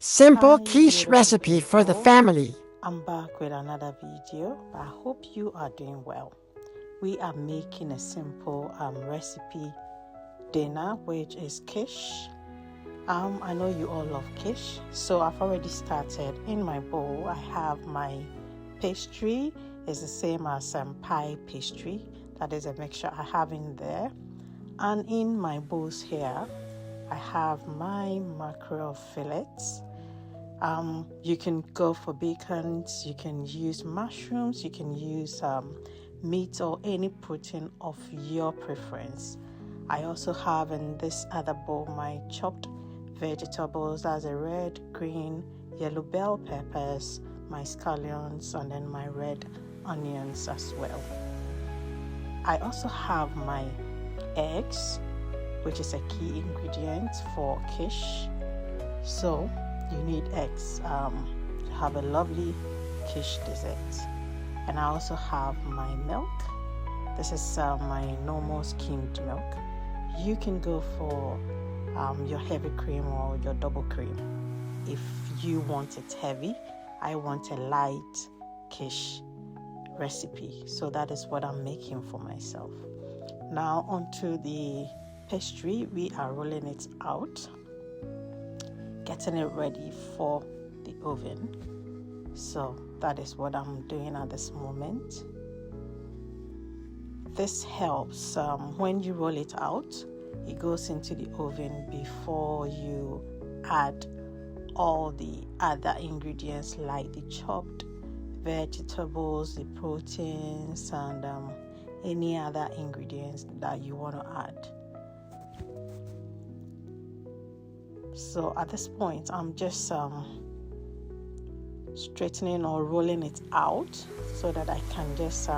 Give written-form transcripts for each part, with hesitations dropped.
Simple Hi, quiche beautiful recipe for the people. family. I'm back with another video. I hope you are doing well. We are making a simple recipe dinner, which is quiche. I know you all love quiche, so I've already started. In my bowl, I have my pastry. It's the same as pie pastry. That is a mixture I have in there. And in my bowls here, I have my mackerel fillets. You can go for bacons, you can use mushrooms, you can use meat or any protein of your preference. I also have in this other bowl my chopped vegetables, as a red, green, yellow bell peppers, my scallions, and then my red onions as well. I also have my eggs, which is a key ingredient for quiche. So you need eggs to have a lovely quiche dessert. And I also have my milk. This is my normal skimmed milk. You can go for your heavy cream or your double cream. If you want it heavy, I want a light quiche recipe. So that is what I'm making for myself. Now onto the pastry. We are rolling it out, getting it ready for the oven. So that is what I'm doing at this moment. This helps when you roll it out, it goes into the oven before you add all the other ingredients like the chopped vegetables, the proteins, and any other ingredients that you want to add. So at this point, I'm just straightening or rolling it out so that I can just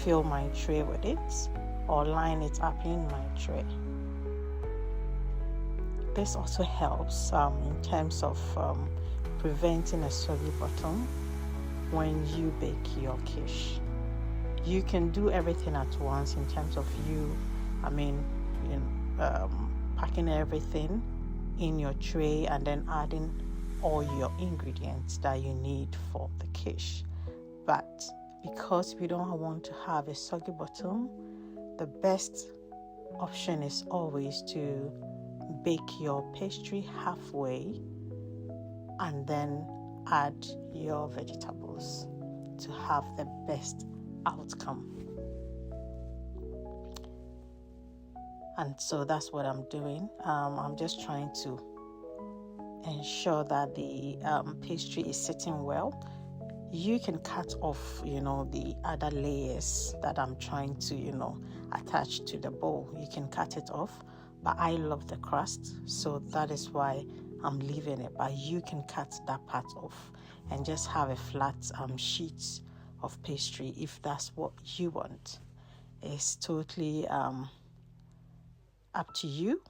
fill my tray with it or line it up in my tray. This also helps in terms of preventing a soggy bottom when you bake your quiche. You can do everything at once in terms of packing everything in your tray and then adding all your ingredients that you need for the quiche. But because we don't want to have a soggy bottom, the best option is always to bake your pastry halfway and then add your vegetables to have the best outcome. And so that's what I'm doing. I'm just trying to ensure that the pastry is sitting well. You can cut off, the other layers that I'm trying to, attach to the bowl. You can cut it off, but I love the crust, so that is why I'm leaving it. But you can cut that part off and just have a flat sheet of pastry if that's what you want. It's totally up to you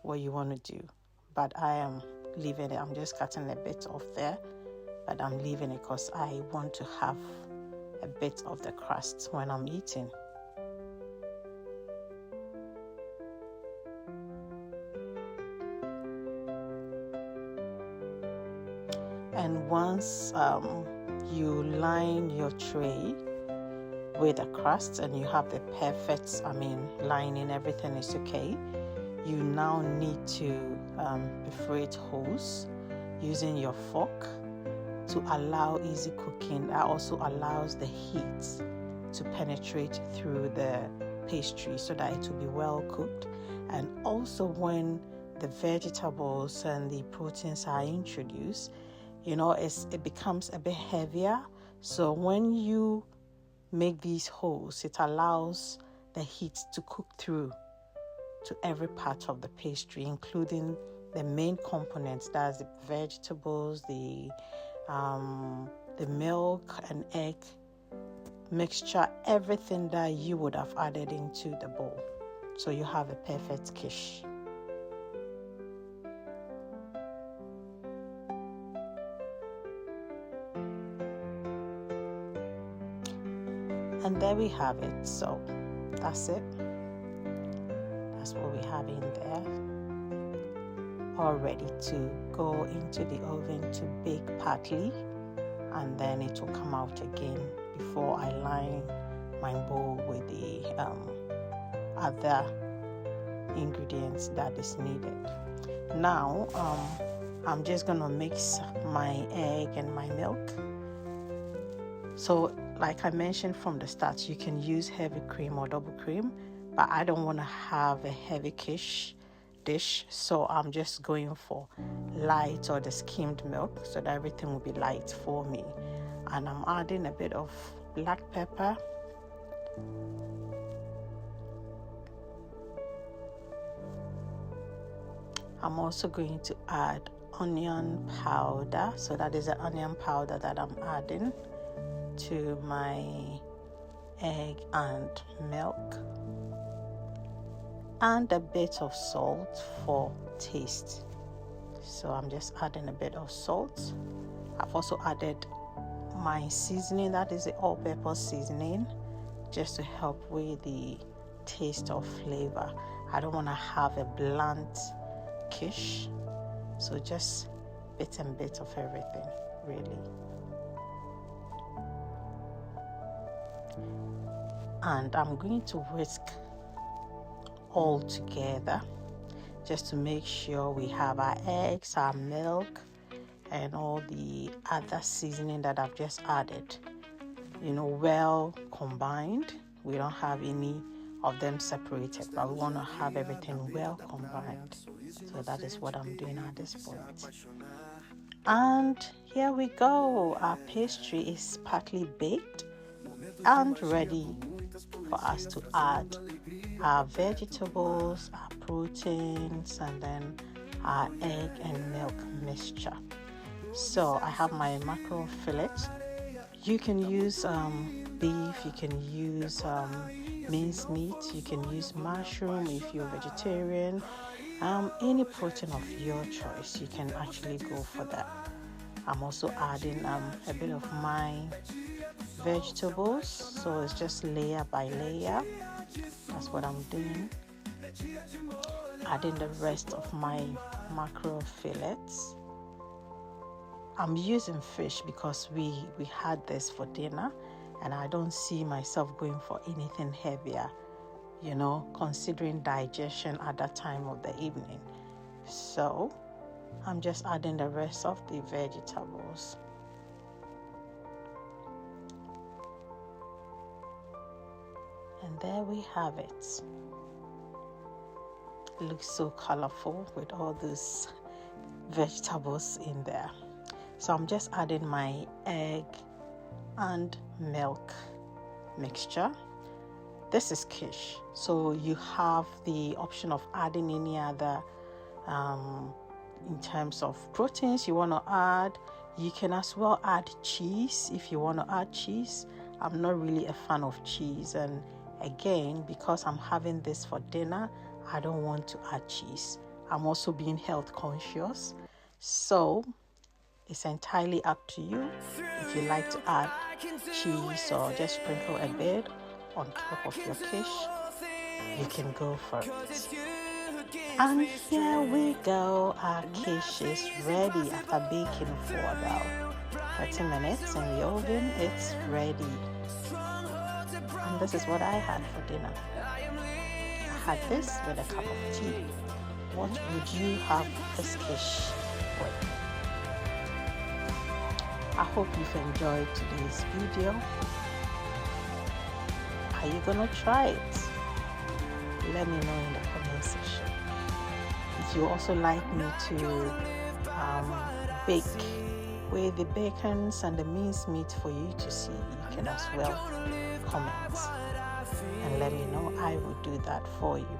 what you want to do, but I am leaving it. I'm just cutting a bit off there, but I'm leaving it because I want to have a bit of the crust when I'm eating. And once you line your tray with the crust and you have the perfect lining, everything is okay, you now need to perforate holes using your fork to allow easy cooking. That also allows the heat to penetrate through the pastry so that it will be well cooked. And also when the vegetables and the proteins are introduced, it becomes a bit heavier. So when you make these holes, it allows the heat to cook through to every part of the pastry, including the main components, that's the vegetables, the milk and egg mixture, everything that you would have added into the bowl. So you have a perfect quiche. And there we have it. So that's it. That's what we have in there. all ready to go into the oven to bake partly, and then it will come out again before I line my bowl with the other ingredients that is needed. Now I'm just gonna mix my egg and my milk. So like I mentioned from the start, you can use heavy cream or double cream, but I don't want to have a heavy quiche dish, so I'm just going for light or the skimmed milk so that everything will be light for me. And I'm adding a bit of black pepper, I'm also going to add onion powder, so that is the onion powder that I'm adding to my egg and milk, and a bit of salt for taste. So I'm just adding a bit of salt. I've also added my seasoning, that is the all-purpose seasoning, just to help with the taste of flavor. I don't want to have a blunt quiche, so just bit and bit of everything, really. And I'm going to whisk all together just to make sure we have our eggs, our milk, and all the other seasoning that I've just added, well combined. We don't have any of them separated, but we want to have everything well combined. So that is what I'm doing at this point. And here we go. Our pastry is partly baked and ready for us to add our vegetables, our proteins, and then our egg and milk mixture. So I have my mackerel fillet. You can use beef, you can use minced meat, you can use mushroom if you're vegetarian. Any protein of your choice, you can actually go for that. I'm also adding a bit of my vegetables, so it's just layer by layer. That's what I'm doing. Adding the rest of my mackerel fillets. I'm using fish because we had this for dinner, and I don't see myself going for anything heavier, considering digestion at that time of the evening. So I'm just adding the rest of the vegetables. And there we have it. It looks so colorful with all those vegetables in there. So I'm just adding my egg and milk mixture. This is quiche, so you have the option of adding any other in terms of proteins you want to add. You can as well add cheese if you want to add cheese. I'm not really a fan of cheese, and again, because I'm having this for dinner, I don't want to add cheese. I'm also being health conscious, so it's entirely up to you. If you like to add cheese or just sprinkle a bit on top of your quiche, you can go for it. And here we go. Our quiche is ready after baking for about 30 minutes in the oven. It's ready. And this is what I had for dinner. I had this with a cup of tea. What would you have this quiche with? I hope you've enjoyed today's video. Are you gonna try it? Let me know in the comment section. If you also like me to bake with the bacons and the minced meat for you to see, you can as well comment and let me know. I will do that for you.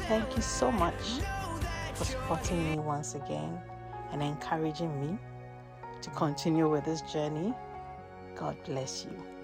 Thank you so much for supporting me once again and encouraging me to continue with this journey. God bless you.